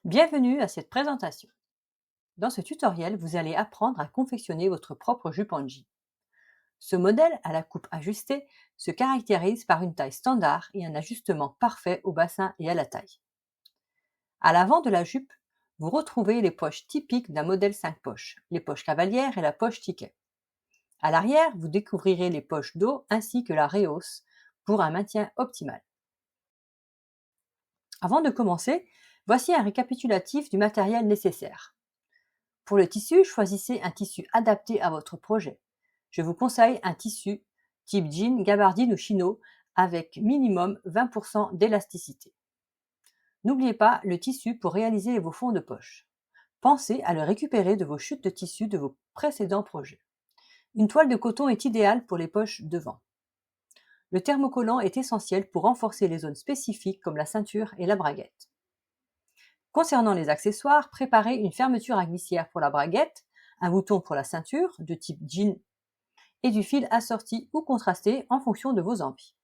Bienvenue à cette présentation. Dans ce tutoriel, vous allez apprendre à confectionner votre propre jupe en jean. Ce modèle à la coupe ajustée se caractérise par une taille standard et un ajustement parfait au bassin et à la taille. À l'avant de la jupe, vous retrouvez les poches typiques d'un modèle 5 poches, les poches cavalières et la poche ticket. À l'arrière, vous découvrirez les poches dos ainsi que la rehausse pour un maintien optimal. Avant de commencer, voici un récapitulatif du matériel nécessaire. Pour le tissu, choisissez un tissu adapté à votre projet. Je vous conseille un tissu type jean, gabardine ou chino avec minimum 20% d'élasticité. N'oubliez pas le tissu pour réaliser vos fonds de poche. Pensez à le récupérer de vos chutes de tissu de vos précédents projets. Une toile de coton est idéale pour les poches devant. Le thermocollant est essentiel pour renforcer les zones spécifiques comme la ceinture et la braguette. Concernant les accessoires, préparez une fermeture à glissière pour la braguette, un bouton pour la ceinture de type jean et du fil assorti ou contrasté en fonction de vos envies.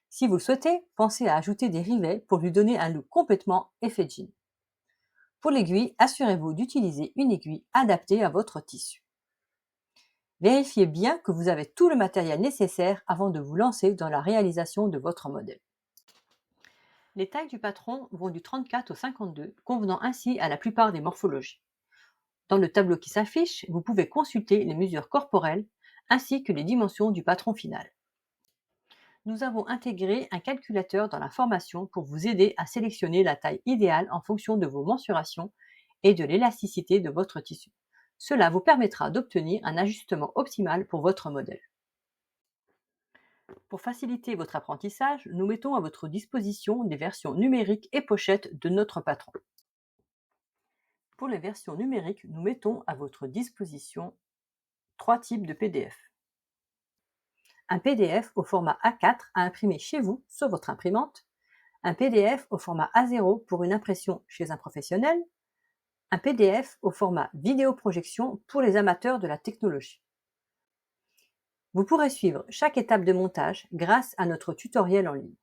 Si vous le souhaitez, pensez à ajouter des rivets pour lui donner un look complètement effet jean. Pour l'aiguille, assurez-vous d'utiliser une aiguille adaptée à votre tissu. Vérifiez bien que vous avez tout le matériel nécessaire avant de vous lancer dans la réalisation de votre modèle. Les tailles du patron vont du 34 au 52, convenant ainsi à la plupart des morphologies. Dans le tableau qui s'affiche, vous pouvez consulter les mesures corporelles ainsi que les dimensions du patron final. Nous avons intégré un calculateur dans la formation pour vous aider à sélectionner la taille idéale en fonction de vos mensurations et de l'élasticité de votre tissu. Cela vous permettra d'obtenir un ajustement optimal pour votre modèle. Pour faciliter votre apprentissage, nous mettons à votre disposition des versions numériques et pochettes de notre patron. Pour les versions numériques, nous mettons à votre disposition 3 types de PDF. Un PDF au format A4 à imprimer chez vous sur votre imprimante, un PDF au format A0 pour une impression chez un professionnel, un PDF au format vidéoprojection pour les amateurs de la technologie. Vous pourrez suivre chaque étape de montage grâce à notre tutoriel en ligne.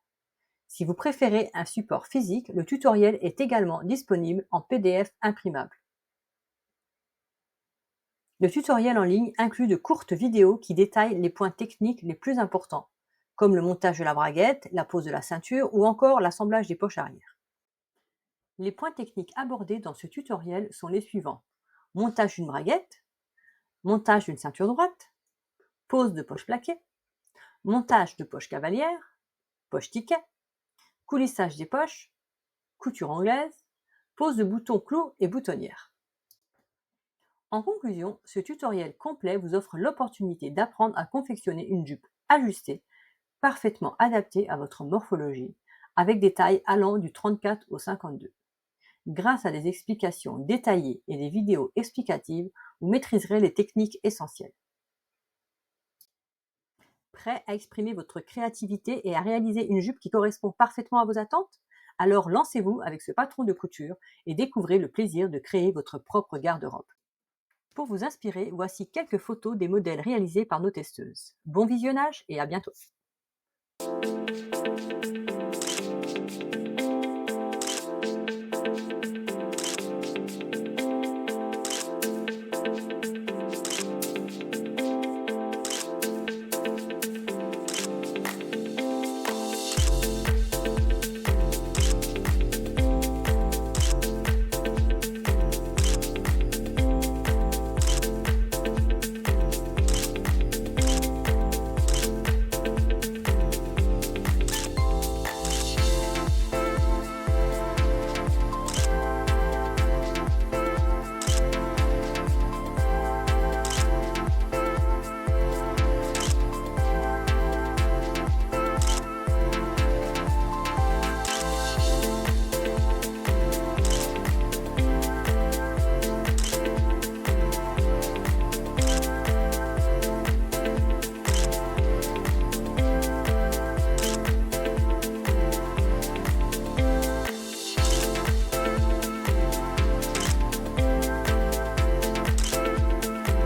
Si vous préférez un support physique, le tutoriel est également disponible en PDF imprimable. Le tutoriel en ligne inclut de courtes vidéos qui détaillent les points techniques les plus importants, comme le montage de la braguette, la pose de la ceinture ou encore l'assemblage des poches arrière. Les points techniques abordés dans ce tutoriel sont les suivants: montage d'une braguette, montage d'une ceinture droite, pose de poche plaquée, montage de poche cavalière, poche ticket, coulissage des poches, couture anglaise, pose de boutons clous et boutonnière. En conclusion, ce tutoriel complet vous offre l'opportunité d'apprendre à confectionner une jupe ajustée, parfaitement adaptée à votre morphologie, avec des tailles allant du 34 au 52. Grâce à des explications détaillées et des vidéos explicatives, vous maîtriserez les techniques essentielles. Prêt à exprimer votre créativité et à réaliser une jupe qui correspond parfaitement à vos attentes? Alors lancez-vous avec ce patron de couture et découvrez le plaisir de créer votre propre garde-robe. Pour vous inspirer, voici quelques photos des modèles réalisés par nos testeuses. Bon visionnage et à bientôt!